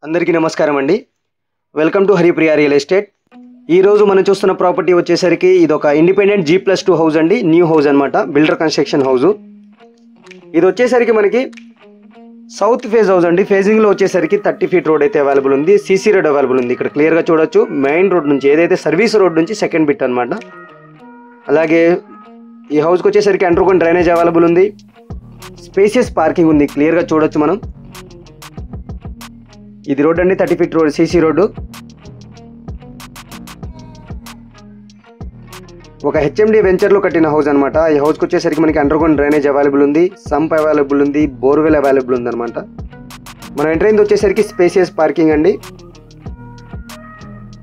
అందరికీ నమస్కారం అండి. Welcome to Haripriya real estate. ఈ రోజు మనం చూస్తున్న ప్రాపర్టీ వచ్చేసరికి ఇది ఒక ఇండిపెండెంట్ G+2 హౌస్ అండి. న్యూ హౌస్ అన్నమాట, బిల్డర్ కన్స్ట్రక్షన్ హౌస్. ఇది వచ్చేసరికి మనకి సౌత్ ఫేజ్ హౌస్ అండి. ఫేజింగ్ లో వచ్చేసరికి 30 ఫీట్ రోడ్ అయితే అవైలబుల్ ఉంది. సీసీ రోడ్ అవైలబుల్ ఉంది. ఇక్కడ క్లియర్ గా చూడొచ్చు. మెయిన్ రోడ్ నుంచి ఏదైతే సర్వీస్ రోడ్ నుంచి సెకండ్ బిట్ అన్నమాట. అలాగే ఈ హౌస్ కి వచ్చేసరికి అండర్గ్రౌండ్ డ్రైనేజ్ అవైలబుల్ ఉంది. స్పేసియస్ పార్కింగ్ ఉంది, క్లియర్ గా చూడొచ్చు మనం. ఇది రోడ్ అండి, 30 ఫీట్ రోడ్, సీసీ రోడ్డు. ఒక హెచ్ఎండి వెంచర్లో కట్టిన హౌస్ అనమాట. ఈ హౌస్కి వచ్చేసరికి మనకి అండర్గ్రౌండ్ డ్రైనేజ్ అవైలబుల్ ఉంది, సంప్ అవైలబుల్ ఉంది, బోర్వెల్ అవైలబుల్ ఉంది అనమాట. మనం ఎంటర్ అయింది వచ్చేసరికి స్పేసియస్ పార్కింగ్ అండి.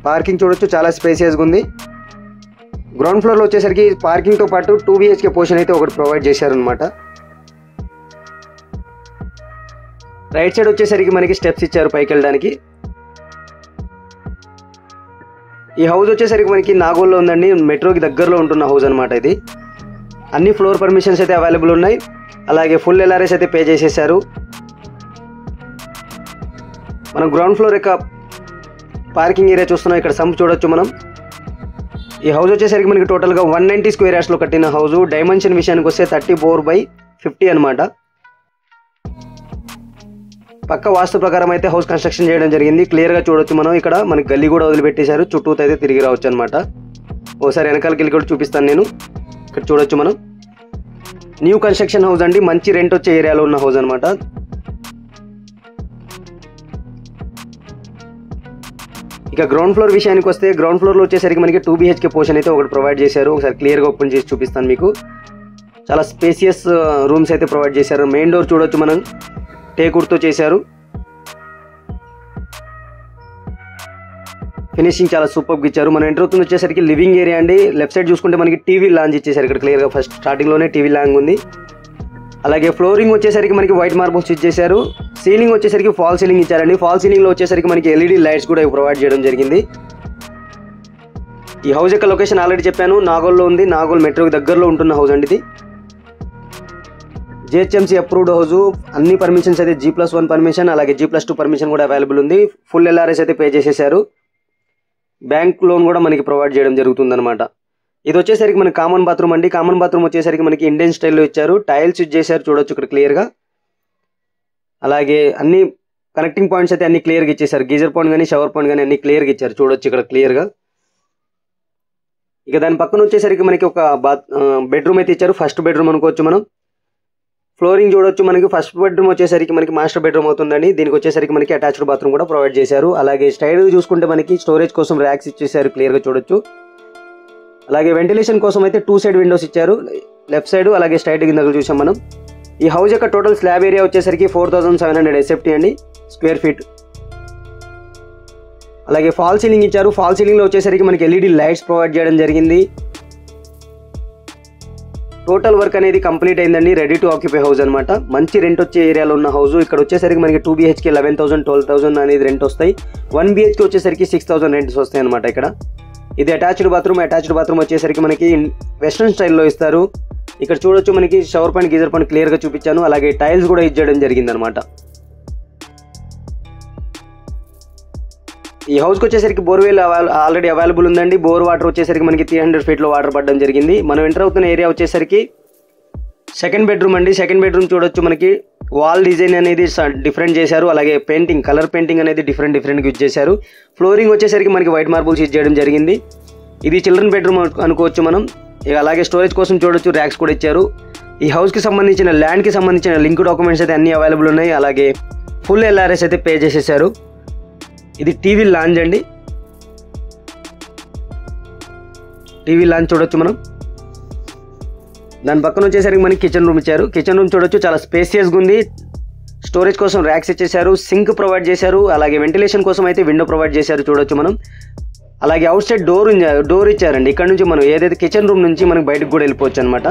పార్కింగ్ చూడొచ్చు, చాలా స్పేసియస్గా ఉంది. గ్రౌండ్ ఫ్లోర్లో వచ్చేసరికి పార్కింగ్తో పాటు 2 BHK పోర్షన్ అయితే ఒకటి ప్రొవైడ్ చేశారనమాట. రైట్ సైడ్ వచ్చేసరికి మనకి స్టెప్స్ ఇచ్చారు పైకి వెళ్ళడానికి. ఈ హౌస్ వచ్చేసరికి మనకి నాగోల్లో ఉందండి, మెట్రోకి దగ్గరలో ఉంటున్న హౌస్ అనమాట ఇది. అన్ని ఫ్లోర్ పర్మిషన్స్ అయితే అవైలబుల్ ఉన్నాయి. అలాగే ఫుల్ LRS అయితే పే చేసేసారు. మనం గ్రౌండ్ ఫ్లోర్ యొక్క పార్కింగ్ ఏరియా చూస్తున్నాం. ఇక్కడ సంప్ చూడొచ్చు మనం. ఈ హౌస్ వచ్చేసరికి మనకి టోటల్గా 190 స్క్వేర్ యార్డ్స్లో కట్టిన హౌస్. డైమెన్షన్ విషయానికి వస్తే 34/50 అనమాట. పక్క వాస్తు ప్రకారం అయితే హౌస్ కన్స్ట్రక్షన్ చేయడం జరిగింది. క్లియర్గా చూడొచ్చు మనం. ఇక్కడ మనకి గల్లీ కూడా వదిలిపెట్టేశారు, చుట్టూతో అయితే తిరిగి రావచ్చు అనమాట. ఒకసారి వెనకాలకి వెళ్ళి కూడా చూపిస్తాను నేను. ఇక్కడ చూడొచ్చు మనం. న్యూ కన్స్ట్రక్షన్ హౌస్ అండి, మంచి రెంట్ వచ్చే ఏరియాలో ఉన్న హౌస్ అనమాట. ఇక గ్రౌండ్ ఫ్లోర్ విషయానికి వస్తే గ్రౌండ్ ఫ్లోర్లో వచ్చేసరికి మనకి 2 BHK పోర్షన్ అయితే ఒకటి ప్రొవైడ్ చేశారు. ఒకసారి క్లియర్గా ఓపెన్ చేసి చూపిస్తాను మీకు. చాలా స్పేసియస్ రూమ్స్ అయితే ప్రొవైడ్ చేశారు. మెయిన్ డోర్ చూడొచ్చు మనం, టేకుడ్తో చేశారు. ఫినిషింగ్ చాలా సూపర్గా ఇచ్చారు. మనం ఎంటర్ అవుతుంది వచ్చేసరికి లివింగ్ ఏరియా అండి. లెఫ్ట్ సైడ్ చూసుకుంటే మనకి టీవీ లాంజ్ ఇచ్చేసారు. ఇక్కడ క్లియర్గా ఫస్ట్ స్టార్టింగ్లోనే టీవీ లాంగ్ ఉంది. అలాగే ఫ్లోరింగ్ వచ్చేసరికి మనకి వైట్ మార్బుల్స్ ఇచ్చేసారు. సీలింగ్ వచ్చేసరికి ఫాల్ సీలింగ్ ఇచ్చారండి. ఫాల్ సీలింగ్లో వచ్చేసరికి మనకి LED లైట్స్ కూడా ప్రొవైడ్ చేయడం జరిగింది. ఈ హౌస్ యొక్క లొకేషన్ ఆల్రెడీ చెప్పాను, నాగోల్లో ఉంది. నాగోల్ మెట్రోకి దగ్గరలో ఉంటున్న హౌస్ అండి ఇది. GHMC approved house. అన్ని పర్మిషన్స్ అయితే G+1 పర్మిషన్, అలాగే G+2 పర్మిషన్ కూడా అవైలబుల్ ఉంది. ఫుల్ LRS అయితే పే చేసేసారు. బ్యాంక్ లోన్ కూడా మనకి ప్రొవైడ్ చేయడం జరుగుతుందన్నమాట. ఇది వచ్చేసరికి మనకి కామన్ బాత్రూమ్ అండి. కామన్ బాత్రూమ్ వచ్చేసరికి మనకి ఇండియన్ స్టైల్లో ఇచ్చారు. టైల్స్ యూజ్ చేశారు, చూడొచ్చు ఇక్కడ క్లియర్గా. అలాగే అన్ని కనెక్టింగ్ పాయింట్స్ అయితే అన్ని క్లియర్గా ఇచ్చేసారు. గీజర్ పాయింట్ కానీ షవర్ పాయింట్ కానీ అన్ని క్లియర్గా ఇచ్చారు, చూడొచ్చు ఇక్కడ క్లియర్గా. ఇక దాని పక్కన వచ్చేసరికి మనకి ఒక బెడ్రూమ్ అయితే ఇచ్చారు. ఫస్ట్ బెడ్రూమ్ అనుకోవచ్చు మనం. ఫ్లోరింగ్ చూడొచ్చు మనకి. ఫస్ట్ బెడ్రూమ్ వచ్చేసరికి మనకి మాస్టర్ బెడ్రూమ్ అవుతుందండి. దీనికి వచ్చేసరికి మనకి అటాచ్డ్ బాత్రూమ్ కూడా ప్రొవైడ్ చేశారు. అలాగే స్టైడ్ చూసుకుంటే మనకి స్టోరేజ్ కోసం ర్యాక్స్ ఇచ్చేసారు, క్లియర్గా చూడొచ్చు. అలాగే వెంటిలేషన్ కోసం అయితే 2 సైడ్ విండోస్ ఇచ్చారు, లెఫ్ట్ సైడ్ అలాగే స్ట్రైట్ కింద చూసాం మనం. ఈ హౌస్ యొక్క టోటల్ స్లాబ్ ఏరియా వచ్చేసరికి 4700 SFT అండి, స్క్వేర్ ఫీట్. అలాగే ఫాల్ సీలింగ్ ఇచ్చారు. ఫాల్ సీలింగ్లో వచ్చేసరికి మనకి LED లైట్స్ ప్రొవైడ్ చేయడం జరిగింది. టోటల్ వర్క్ అనేది కంప్లీట్ అయిందండి. రెడీ టు ఆక్యుపై హౌస్ అనమాట. మంచి రెంట్ వచ్చే ఏరియాలో ఉన్న హౌస్. ఇక్కడ వచ్చేసరికి మనకి 2 BHK 11,000 12,000 అనేది రెంట్ వస్తాయి. 1 BHK వచ్చేసరికి 6,000 రెంట్స్ వస్తాయి అనమాట ఇక్కడ. ఇది అటాచ్డ్ బాత్రూమ్. అటాచ్డ్ బాత్రూమ్ వచ్చేసరికి మనకి వెస్ట్రన్ స్టైల్లో ఇస్తారు. ఇక్కడ చూడొచ్చు మనకి షవర్ పాయింట్, గీజర్ పాయింట్ క్లియర్గా చూపించాను. అలాగే టైల్స్ కూడా ఇచ్చేయడం జరిగింది అనమాట. ఈ హౌస్కి వచ్చేసరికి బోర్వెల్ ఆల్రెడీ అవైలబుల్ ఉందండి. బోర్ వాటర్ వచ్చేసరికి మనకి 300 ఫీట్లో వాటర్ పడడం జరిగింది. మనం ఎంటర్ అవుతున్న ఏరియా వచ్చేసరికి సెకండ్ బెడ్రూమ్ అండి. సెకండ్ బెడ్రూమ్ చూడొచ్చు మనకి వాల్ డిజైన్ అనేది డిఫరెంట్ చేశారు. అలాగే పెయింటింగ్, కలర్ పెయింటింగ్ అనేది డిఫరెంట్గా యూజ్ చేశారు. ఫ్లోరింగ్ వచ్చేసరికి మనకి వైట్ మార్బుల్స్ యూజ్ చేయడం జరిగింది. ఇది చిల్డ్రన్ బెడ్రూమ్ అనుకోవచ్చు మనం. ఇక అలాగే స్టోరేజ్ కోసం చూడొచ్చు ర్యాక్స్ కూడా ఇచ్చారు. ఈ హౌస్కి సంబంధించిన ల్యాండ్కి సంబంధించిన లింక్ డాక్యుమెంట్స్ అయితే అన్నీ అవైలబుల్ ఉన్నాయి. అలాగే ఫుల్ LRS అయితే పే చేసేసారు. ఇది టీవీ లాంజ్ అండి. టీవీ లాంజ్ చూడొచ్చు మనం. దాని పక్కన వచ్చేసరికి మనకి కిచెన్ రూమ్ ఇచ్చారు. కిచెన్ రూమ్ చూడొచ్చు, చాలా స్పేసియస్గా ఉంది. స్టోరేజ్ కోసం ర్యాక్స్ ఇచ్చేసారు, సింక్ ప్రొవైడ్ చేశారు. అలాగే వెంటిలేషన్ కోసం అయితే విండో ప్రొవైడ్ చేశారు, చూడొచ్చు మనం. అలాగే అవుట్ సైడ్ డోర్ ఇచ్చారండి. ఇక్కడ నుంచి మనం ఏదైతే కిచెన్ రూమ్ నుంచి మనకి బయటకు కూడా వెళ్ళిపోవచ్చు అనమాట.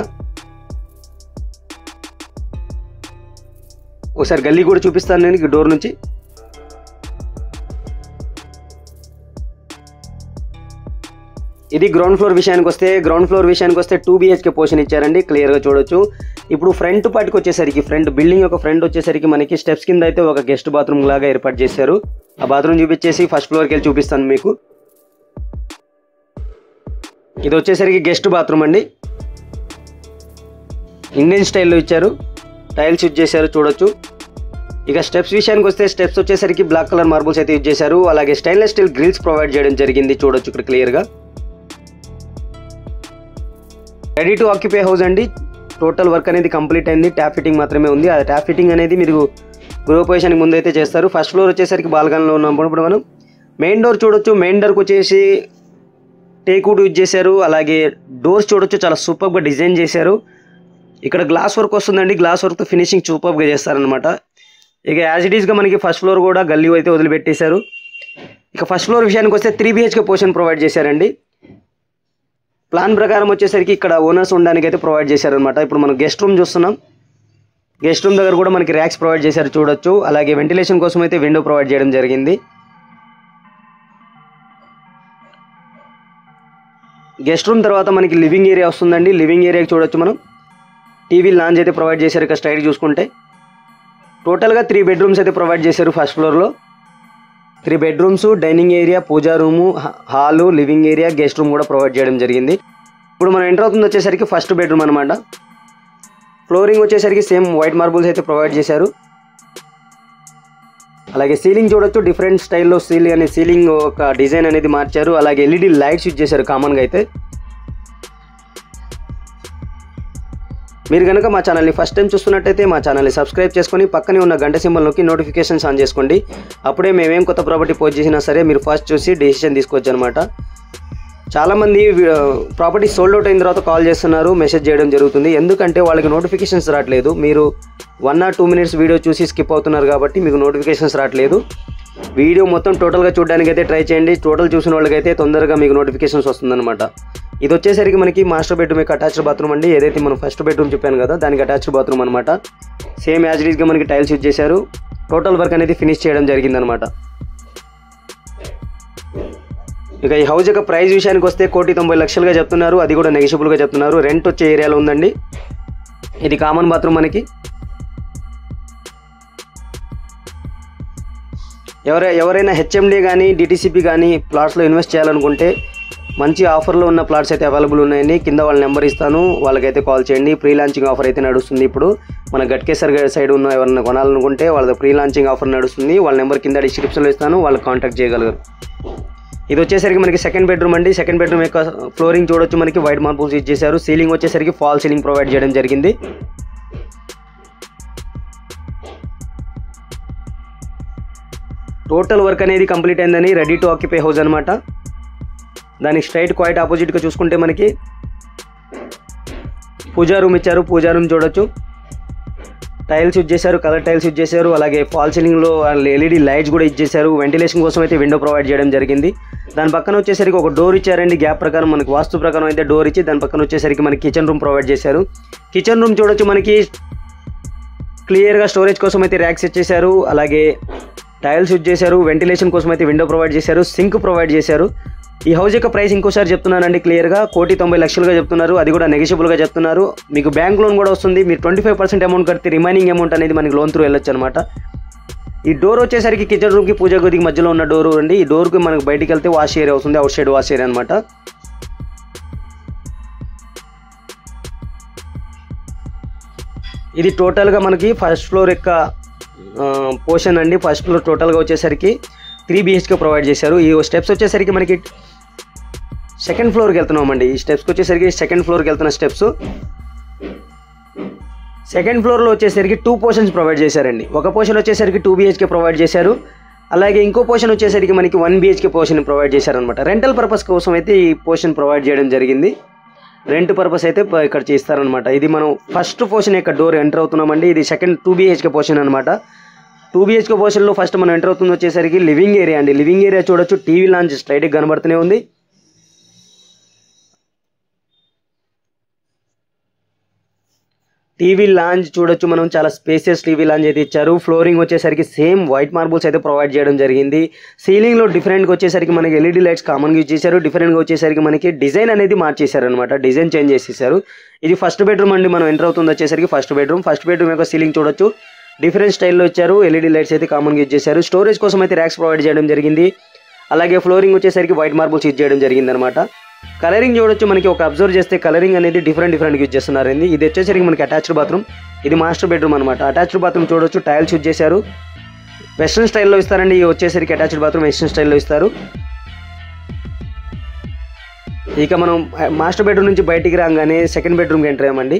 ఒకసారి గల్లీ కూడా చూపిస్తాను నేను డోర్ నుంచి. ఇది గ్రౌండ్ ఫ్లోర్ విషయానికి వస్తే 2 BHK పోర్షన్ ఇచ్చారండి, క్లియర్గా చూడొచ్చు. ఇప్పుడు ఫ్రంట్ పార్ట్కి వచ్చేసరికి, ఫ్రంట్ బిల్డింగ్ యొక్క ఫ్రంట్ వచ్చేసరికి మనకి స్టెప్స్ కింద అయితే ఒక గెస్ట్ బాత్రూమ్ లాగా ఏర్పాటు చేశారు. ఆ బాత్రూమ్ చూపించేసి ఫస్ట్ ఫ్లోర్కి వెళ్ళి చూపిస్తాను మీకు. ఇది వచ్చేసరికి గెస్ట్ బాత్రూమ్ అండి, ఇండియన్ స్టైల్లో ఇచ్చారు, టైల్స్ యూజ్ చేశారు చూడొచ్చు. ఇక స్టెప్స్ విషయానికి వస్తే స్టెప్స్ వచ్చేసరికి బ్లాక్ కలర్ మార్బుల్స్ అయితే యూజ్ చేశారు. అలాగే స్టెయిన్లెస్ స్టీల్ గ్రిల్స్ ప్రొవైడ్ చేయడం జరిగింది చూడొచ్చు ఇక్కడ క్లియర్గా. రెడీ టు ఆక్యుపై హౌస్ అండి. టోటల్ వర్క్ అనేది కంప్లీట్ అయింది, ట్యాప్ ఫిట్టింగ్ మాత్రమే ఉంది. ఆ ట్యాప్ ఫిట్టింగ్ అనేది మీరు గృహప్రవేశానికి ముందు అయితే చేస్తారు. ఫస్ట్ ఫ్లోర్ వచ్చేసరికి బాల్కనీలో ఉన్నప్పుడు మనం మెయిన్ డోర్ చూడొచ్చు. మెయిన్ డోర్కి వచ్చేసి టేక్వుడ్ యూజ్ చేశారు. అలాగే డోర్స్ చూడొచ్చు, చాలా సూపర్గా డిజైన్ చేశారు. ఇక్కడ గ్లాస్ వర్క్ వస్తుందండి, గ్లాస్ వర్క్తో ఫినిషింగ్ సూపర్గా చేస్తారనమాట. ఇక యాజ్ ఇట్ ఈస్గా మనకి ఫస్ట్ ఫ్లోర్ కూడా గల్లీ అయితే వదిలిపెట్టేశారు. ఇక ఫస్ట్ ఫ్లోర్ విషయానికి వస్తే 3 BHK పోర్షన్ ప్రొవైడ్ చేశారండి. ప్లాన్ ప్రకారం వచ్చేసరికి ఇక్కడ ఓనర్స్ ఉండడానికి అయితే ప్రొవైడ్ చేశారనమాట. ఇప్పుడు మనం గెస్ట్ రూమ్ చూస్తున్నాం. గెస్ట్ రూమ్ దగ్గర కూడా మనకి ర్యాక్స్ ప్రొవైడ్ చేశారు చూడొచ్చు. అలాగే వెంటిలేషన్ కోసం అయితే విండో ప్రొవైడ్ చేయడం జరిగింది. గెస్ట్ రూమ్ తర్వాత మనకి లివింగ్ ఏరియా వస్తుందండి. లివింగ్ ఏరియాకి చూడొచ్చు మనం టీవీ లాంజ్ అయితే ప్రొవైడ్ చేశారు. ఇక్కడ స్ట్రైట్ చూసుకుంటే టోటల్గా 3 బెడ్రూమ్స్ అయితే ప్రొవైడ్ చేశారు ఫస్ట్ ఫ్లోర్లో. 3 bedrooms, dining area, puja room, hall, living area, guest room కూడా ప్రొవైడ్ చేయడం జరిగింది. ఇప్పుడు మనం ఎంటర్ అవుతుంది వచ్చేసరికి ఫస్ట్ బెడ్రూమ్ అనమాట. ఫ్లోరింగ్ వచ్చేసరికి సేమ్ వైట్ మార్బుల్స్ అయితే ప్రొవైడ్ చేశారు. అలాగే సీలింగ్ చూడొచ్చు, డిఫరెంట్ స్టైల్లో సీలింగ్ ఒక డిజైన్ అనేది మార్చారు. అలాగే LED లైట్స్ యూజ్ చేశారు కామన్గా అయితే. మీరు కనుక మా ఛానల్ని ఫస్ట్ టైం చూస్తున్నట్టయితే మా ఛానల్ని సబ్స్క్రైబ్ చేసుకొని పక్కనే ఉన్న గంట సింబల్ నొక్కి నోటిఫికేషన్స్ ఆన్ చేసుకోండి. అప్పుడే మేమేం కొత్త ప్రాపర్టీ పోస్ట్ చేసినా సరే మీరు ఫస్ట్ చూసి డెసిషన్ తీసుకోవచ్చు అనమాట. చాలామంది ప్రాపర్టీ సోల్డ్ అవుట్ అయిన తర్వాత కాల్ చేస్తున్నారు, మెసేజ్ చేయడం జరుగుతుంది. ఎందుకంటే వాళ్ళకి నోటిఫికేషన్స్ రావట్లేదు. మీరు 1 or 2 minutes వీడియో చూసి స్కిప్ అవుతున్నారు కాబట్టి మీకు నోటిఫికేషన్స్ రావట్లేదు. వీడియో మొత్తం టోటల్గా చూడడానికి అయితే ట్రై చేయండి. టోటల్ చూసిన వాళ్ళకైతే తొందరగా మీకు నోటిఫికేషన్స్ వస్తుందన్నమాట. ఇది వచ్చేసరికి మనకి మాస్టర్ బెడ్రూమ్ యొక్క అటాచ్డ్ బాత్రూమ్ అండి. ఏదైతే మనం ఫస్ట్ బెడ్రూమ్ చెప్పాను కదా దానికి అటాచ్డ్ బాత్రూమ్ అనమాట. సేమ్ యాజ్ ఇట్ ఈస్గా మనకి టైల్స్ యూజ్ చేశారు. టోటల్ వర్క్ అనేది ఫినిష్ చేయడం జరిగిందనమాట. ఇక ఈ హౌస్ యొక్క ప్రైస్ విషయానికి వస్తే 1,90,00,000గా చెప్తున్నారు. అది కూడా నెగిషియబుల్గా చెప్తున్నారు. రెంట్ వచ్చే ఏరియాలో ఉందండి. ఇది కామన్ బాత్రూమ్ మనకి. ఎవరైనా HMD కానీ DTCP కానీ ప్లాట్స్లో ఇన్వెస్ట్ చేయాలనుకుంటే మంచి ఆఫర్లో ఉన్న ప్లాట్స్ అయితే అవైలబుల్ ఉన్నాయండి. కింద వాళ్ళ నెంబర్ ఇస్తాను, వాళ్ళకైతే కాల్ చేయండి. ప్రీ లాంచింగ్ ఆఫర్ అయితే నడుస్తుంది. ఇప్పుడు మన గట్కేసర్ సైడ్ ఉన్న ఎవరైనా కొనాలనుకుంటే వాళ్ళ ప్రీ లాంచింగ్ ఆఫర్ నడుస్తుంది. వాళ్ళ నెంబర్ కింద డిస్క్రిప్షన్లో ఇస్తాను, వాళ్ళకి కాంటాక్ట్ చేయగలరు. ఇది వచ్చేసరికి మనకి సెకండ్ బెడ్రూమ్ అండి. సెకండ్ బెడ్రూమ్ యొక్క ఫ్లోరింగ్ చూడొచ్చు, మనకి వైట్ మార్బుల్స్ యూజ్ చేశారు. సీలింగ్ వచ్చేసరికి ఫాల్ సీలింగ్ ప్రొవైడ్ చేయడం జరిగింది. టోటల్ వర్క్ అనేది కంప్లీట్ అయిందని రెడీ టు ఆక్యుపై హౌస్ అనమాట. దానికి స్ట్రైట్ క్వైట్ ఆపోజిట్గా చూసుకుంటే మనకి పూజా రూమ్ ఇచ్చారు. పూజా రూమ్ చూడొచ్చు, టైల్స్ యూజ్ చేశారు, కలర్ టైల్స్ యూజ్ చేశారు. అలాగే ఫాల్ సీలింగ్లో LED లైట్స్ కూడా యూజ్ చేశారు. వెంటిలేషన్ కోసం అయితే విండో ప్రొవైడ్ చేయడం జరిగింది. దాని పక్కన వచ్చేసరికి ఒక డోర్ ఇచ్చారండి. గ్యాప్ ప్రకారం మనకి వాస్తు ప్రకారం అయితే డోర్ ఇచ్చి దాని పక్కన వచ్చేసరికి మనకి కిచెన్ రూమ్ ప్రొవైడ్ చేశారు. కిచెన్ రూమ్ చూడొచ్చు, మనకి క్లియర్గా స్టోరేజ్ కోసం అయితే ర్యాక్స్ ఇచ్చేశారు. అలాగే టైల్స్ యూజ్ చేశారు. వెంటిలేషన్ కోసం అయితే విండో ప్రొవైడ్ చేశారు. సింక్ ప్రొవైడ్ చేశారు. ఈ హౌస్ యొక్క ప్రైస్ ఇంకోసారి చెప్తున్నానండి క్లియర్గా 1,90,00,000గా చెప్తున్నారు. అది కూడా నెగిషియబుల్గా చెప్తున్నారు. మీకు బ్యాంక్ లోన్ కూడా వస్తుంది. మీరు 25% అమౌంట్ కడితే రిమైనింగ్ అమౌంట్ అనేది మనకి లోన్ త్రూ వెళ్ళొచ్చు అనమాట. ఈ డోర్ వచ్చేసరికి కిచెన్ రూమ్కి పూజా గదికి మధ్యలో ఉన్న డోర్ అండి. ఈ డోర్కి మనకు బయటికి వెళ్తే వాష్ ఏరియా వస్తుంది, అవుట్ సైడ్ వాష్ ఏరియా అనమాట. ఇది టోటల్గా మనకి ఫస్ట్ ఫ్లోర్ యొక్క పోర్షన్ అండి. ఫస్ట్ ఫ్లోర్ టోటల్గా వచ్చేసరికి 3 BHK ప్రొవైడ్ చేశారు. ఈ స్టెప్స్ వచ్చేసరికి మనకి సెకండ్ ఫ్లోర్కి వెళ్తున్నామండి. ఈ స్టెప్స్కి వచ్చేసరికి సెకండ్ ఫ్లోర్కి వెళ్తున్న స్టెప్స్. సెకండ్ ఫ్లోర్లో వచ్చేసరికి 2 పోర్షన్స్ ప్రొవైడ్ చేశారండి. ఒక పోర్షన్ వచ్చేసరికి 2 BHK ప్రొవైడ్ చేశారు. అలాగే ఇంకో పోర్షన్ వచ్చేసరికి మనకి 1 BHK పోర్షన్ ప్రొవైడ్ చేశారనమాట. రెంటల్ పర్పస్ కోసం అయితే ఈ పోర్షన్ ప్రొవైడ్ చేయడం జరిగింది. రెంట్ పర్పస్ అయితే ఇక్కడ చేస్తారనమాట. ఇది మనం ఫస్ట్ పోర్షన్ యొక్క డోర్ ఎంటర్ అవుతున్నామండి. ఇది సెకండ్ 2 BHK పోర్షన్ అనమాట. 2 BHK పోర్షన్లో ఫస్ట్ మనం ఎంటర్ అవుతుంది వచ్చేసరికి లివింగ్ ఏరియా అండి. లివింగ్ ఏరియా చూడొచ్చు, టీవీ లాంచ్ స్ట్రైట్గా కనబడుతూనే ఉంది. టీవీ లాంజ్ చూడొచ్చు మనం, చాలా స్పేసియస్ టీవీ లాంజ్ అయితే ఇచ్చారు. ఫ్లోరింగ్ వచ్చేసరికి సేమ్ వైట్ మార్బుల్స్ అయితే ప్రొవైడ్ చేయడం జరిగింది. సీలింగ్లో డిఫరెంట్గా వచ్చేసరికి మనకి LED లైట్స్ కామన్గా యూజ్ చేశారు. డిఫరెంట్గా వచ్చేసరికి మనకి డిజైన్ అనేది మార్చేశారు అనమాట. డిజైన్ చేంజ్ చేసేసారు. ఇది ఫస్ట్ బెడ్రూమ్ అండి. మనం ఎంటర్ అవుతుంది వచ్చేసరికి ఫస్ట్ బెడ్రూమ్. ఫస్ట్ బెడ్రూమ్ యొక్క సీలింగ్ చూడొచ్చు, డిఫరెంట్ స్టైల్లో ఇచ్చారు. ఎల్ఈడి లైట్స్ అయితే కామన్గా యూజ్ చేశారు. స్టోరేజ్ కోసం అయితే ర్యాక్స్ ప్రొవైడ్ చేయడం జరిగింది. అలాగే ఫ్లోరింగ్ వచ్చేసరికి వైట్ మార్బుల్స్ యూజ్ చేయడం జరిగింది అనమాట. కలరింగ్ చూడొచ్చు, మనకి ఒక అబ్జర్వ్ చేస్తే కలరింగ్ అనేది డిఫరెంట్ యూజ్ చేస్తున్నారు. ఇది వచ్చేసరికి మనకి అటాచ్డ్ బాత్రూమ్, ఇది మాస్టర్ బెడ్రూమ్ అనమాట. అటాచ్డ్ బాత్రూమ్ చూడొచ్చు, టైల్స్ యూజ్ చేశారు. వెస్ట్రన్ స్టైల్లో ఇస్తారండి. ఇది వచ్చేసరికి అటాచ్డ్ బాత్రూమ్ వెస్ట్రన్ స్టైల్లో ఇస్తారు. ఇక మనం మాస్టర్ బెడ్రూమ్ నుంచి బయటికి రాగానే సెకండ్ బెడ్రూమ్కి ఎంటర్ అయ్యామండి.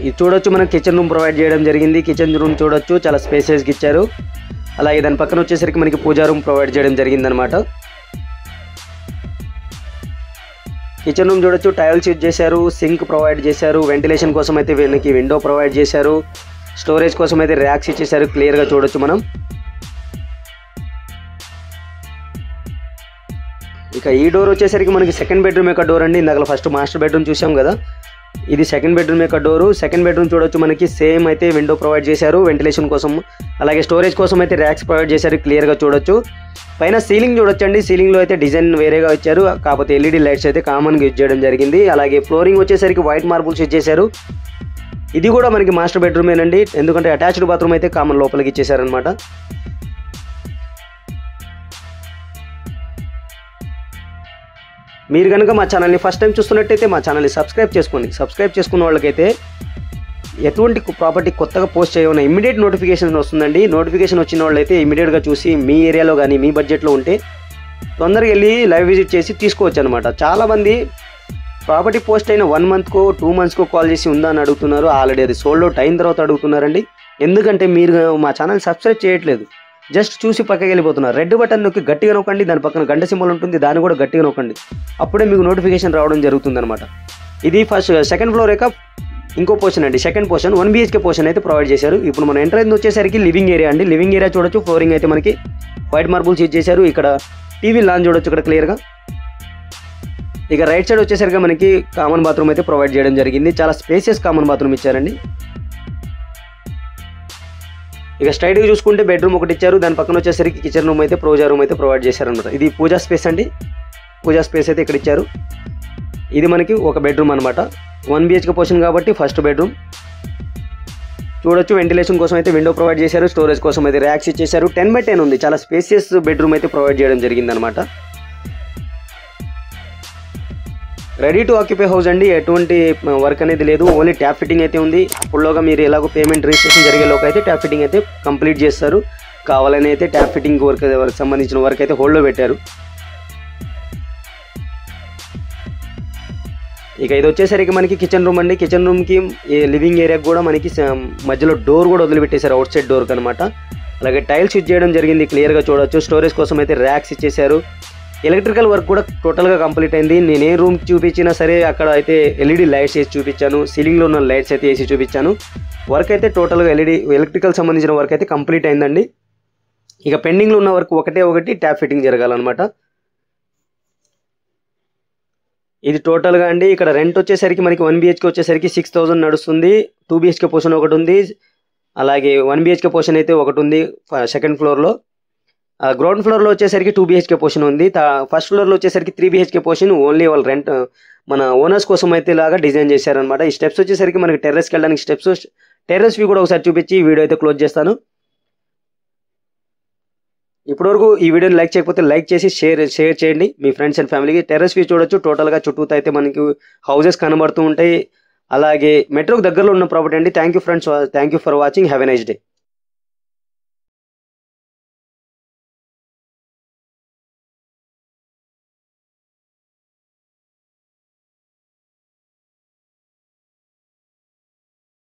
ఇది చూడొచ్చు, మనకు కిచెన్ రూమ్ ప్రొవైడ్ చేయడం జరిగింది. కిచెన్ రూమ్ చూడొచ్చు, చాలా స్పేసెస్గా ఇచ్చారు. అలాగే దాని పక్కన వచ్చేసరికి మనకి పూజా రూమ్ ప్రొవైడ్ చేయడం జరిగింది అనమాట. కిచెన్ రూమ్ చూడొచ్చు, టైల్స్ యూజ్ చేశారు. సింక్ ప్రొవైడ్ చేశారు. వెంటిలేషన్ కోసం అయితే మనకి విండో ప్రొవైడ్ చేశారు. స్టోరేజ్ కోసం అయితే ర్యాక్స్ ఇచ్చేసారు. క్లియర్గా చూడొచ్చు మనం. ఇక ఈ డోర్ వచ్చేసరికి మనకి సెకండ్ బెడ్రూమ్ యొక్క డోర్ అండి. ఇందాక ఫస్ట్ మాస్టర్ బెడ్రూమ్ చూసాం కదా, ఇది సెకండ్ బెడ్రూమ్ యొక్క డోరు. సెకండ్ బెడ్రూమ్ చూడొచ్చు, మనకి సేమ్ అయితే విండో ప్రొవైడ్ చేశారు వెంటిలేషన్ కోసం. అలాగే స్టోరేజ్ కోసం అయితే ర్యాక్స్ ప్రొవైడ్ చేశారు. క్లియర్గా చూడొచ్చు. పైన సీలింగ్ చూడొచ్చండి. సీలింగ్లో అయితే డిజైన్ వేరేగా ఇచ్చారు, కాకపోతే ఎల్ఈడి లైట్స్ అయితే కామన్గా యూజ్ చేయడం జరిగింది. అలాగే ఫ్లోరింగ్ వచ్చేసరికి వైట్ మార్బుల్స్ యూజ్ చేశారు. ఇది కూడా మనకి మాస్టర్ బెడ్రూమేనండి, ఎందుకంటే అటాచ్డ్ బాత్రూమ్ అయితే కామన్ లోపలికి ఇచ్చేసారనమాట. మీరు కనుక మా ఛానల్ని ఫస్ట్ టైం చూస్తున్నట్టయితే మా ఛానల్ని సబ్స్క్రైబ్ చేసుకోండి. సబ్స్క్రైబ్ చేసుకున్న వాళ్ళకైతే ఎటువంటి ప్రాపర్టీ కొత్తగా పోస్ట్ చేయమన్న ఇమ్మీడియట్ నోటిఫికేషన్ వస్తుందండి. నోటిఫికేషన్ వచ్చిన వాళ్ళైతే ఇమీడియట్గా చూసి మీ ఏరియాలో కానీ మీ బడ్జెట్లో ఉంటే తొందరగా వెళ్ళి లైవ్ విజిట్ చేసి తీసుకోవచ్చు అనమాట. చాలామంది ప్రాపర్టీ పోస్ట్ అయిన 1 మంత్కో 2 మంత్స్కో కాల్ చేసి ఉందా అని అడుగుతున్నారు. ఆల్రెడీ అది సోల్డ్ అవుట్ అయిన తర్వాత అడుగుతున్నారండి. ఎందుకంటే మీరు మా ఛానల్ సబ్స్క్రైబ్ చేయట్లేదు, జస్ట్ చూసి పక్కకి వెళ్ళిపోతున్నారు. రెడ్ బటన్ నొక్కి గట్టిగా నొక్కండి, దాని పక్కన గంట సింబల్ ఉంటుంది, దాన్ని కూడా గట్టిగా నొక్కండి. అప్పుడే మీకు నోటిఫికేషన్ రావడం జరుగుతుంది అనమాట. ఇది సెకండ్ ఫ్లోర్ యొక్క ఇంకో పోర్షన్ అండి. సెకండ్ పోర్షన్ 1 BHK పోర్షన్ అయితే ప్రొవైడ్ చేశారు. ఇప్పుడు మనం ఎంటర్ అయింది వచ్చేసరికి లివింగ్ ఏరియా అండి. లివింగ్ ఏరియా చూడొచ్చు, ఫ్లోరింగ్ అయితే మనకి వైట్ మార్బుల్స్ యూజ్ చేశారు. ఇక్కడ టీవీ లాంచ్ చూడొచ్చు ఇక్కడ క్లియర్గా. ఇక రైట్ సైడ్ వచ్చేసరికి మనకి కామన్ బాత్రూమ్ అయితే ప్రొవైడ్ చేయడం జరిగింది. చాలా స్పేసియస్ కామన్ బాత్రూమ్ ఇచ్చారండి. ఇక స్ట్రైట్గా చూసుకుంటే బెడ్రూమ్ ఒకటి ఇచ్చారు. దాని పక్కన వచ్చేసరికి కిచెన్ రూమ్ అయితే పూజా రూమ్ అయితే ప్రొవైడ్ చేశారనమాట. ఇది పూజా స్పేస్ అండి. పూజా స్పేస్ అయితే ఇక్కడ ఇచ్చారు. ఇది మనకి ఒక బెడ్రూమ్ అనమాట. 1 BHK పోర్షన్ కాబట్టి ఫస్ట్ బెడ్రూమ్ చూడొచ్చు. వెంటిలేషన్ కోసం అయితే విండో ప్రొవైడ్ చేశారు. స్టోరేజ్ కోసం అయితే ర్యాక్స్ ఇచ్చేశారు. 10/10 ఉంది. చాలా స్పేసియస్ బెడ్రూమ్ అయితే ప్రొవైడ్ చేయడం జరిగింది అనమాట. రెడీ టు ఆక్యుపై హౌస్ అండి. ఎటువంటి వర్క్ అనేది లేదు, ఓన్లీ ట్యాప్ ఫిట్టింగ్ అయితే ఉంది. అప్పుడులోగా మీరు ఎలాగో పేమెంట్ రిజిస్ట్రేషన్ జరిగేలోకి అయితే ట్యాప్ ఫిట్టింగ్ అయితే కంప్లీట్ చేస్తారు. కావాలని అయితే ట్యాప్ ఫిట్టింగ్ వర్క్ సంబంధించిన వర్క్ అయితే హోల్డ్లో పెట్టారు. ఇక ఇది వచ్చేసరికి మనకి కిచెన్ రూమ్ అండి. కిచెన్ రూమ్కి లివింగ్ ఏరియాకి కూడా మనకి మధ్యలో డోర్ కూడా వదిలిపెట్టేశారు, అవుట్ సైడ్ డోర్కి అనమాట. అలాగే టైల్స్ యూజ్ చేయడం జరిగింది, క్లియర్గా చూడొచ్చు. స్టోరేజ్ కోసం అయితే ర్యాక్స్ ఇచ్చేశారు. ఎలక్ట్రికల్ వర్క్ కూడా టోటల్గా కంప్లీట్ అయింది. నేను ఏ రూమ్ చూపించినా సరే అక్కడ అయితే ఎల్ఈడి లైట్స్ వేసి చూపించాను. సీలింగ్లో ఉన్న లైట్స్ అయితే వేసి చూపించాను. వర్క్ అయితే టోటల్గా ఎలక్ట్రికల్ సంబంధించిన వర్క్ అయితే కంప్లీట్ అయిందండి. ఇక పెండింగ్లో ఉన్న వర్క్ ఒకటి ట్యాప్ ఫిట్టింగ్ జరగాలన్నమాట. ఇది టోటల్గా అండి. ఇక్కడ రెంట్ వచ్చేసరికి మనకి 1 BHK వచ్చేసరికి 6,000 నడుస్తుంది. 2 BHK పోర్షన్ ఒకటి ఉంది. అలాగే 1 BHK పోర్షన్ అయితే ఒకటి ఉంది సెకండ్ ఫ్లోర్లో. గ్రౌండ్ ఫ్లోర్లో వచ్చేసరికి 2 BHK పోర్షన్ ఉంది. ఫస్ట్ ఫ్లోర్లో వచ్చేసరికి 3 BHK పోర్షన్ ఓన్లీ వాళ్ళ రెంట్ మన ఓనర్స్ కోసం అయితే లాగా డిజైన్ చేశారనమాట. ఈ స్టెప్స్ వచ్చేసరికి మనకి టెర్రస్కి వెళ్ళడానికి స్టెప్స్. టెర్రస్ వ్యూ కూడా ఒకసారి చూపించి వీడియో అయితే క్లోజ్ చేస్తాను. ఇప్పటివరకు ఈ వీడియోని లైక్ చేయకపోతే లైక్ చేసి షేర్ చేయండి మీ ఫ్రెండ్స్ అండ్ ఫ్యామిలీకి. టెర్రస్ వ్యూ చూడొచ్చు. టోటల్గా చుట్టూతో అయితే మనకి హౌసెస్ కనబడుతూ ఉంటాయి. అలాగే మెట్రోకి దగ్గరలో ఉన్న ప్రాపర్టీ అండి. Thank you friends, thank you for watching. Have a nice day.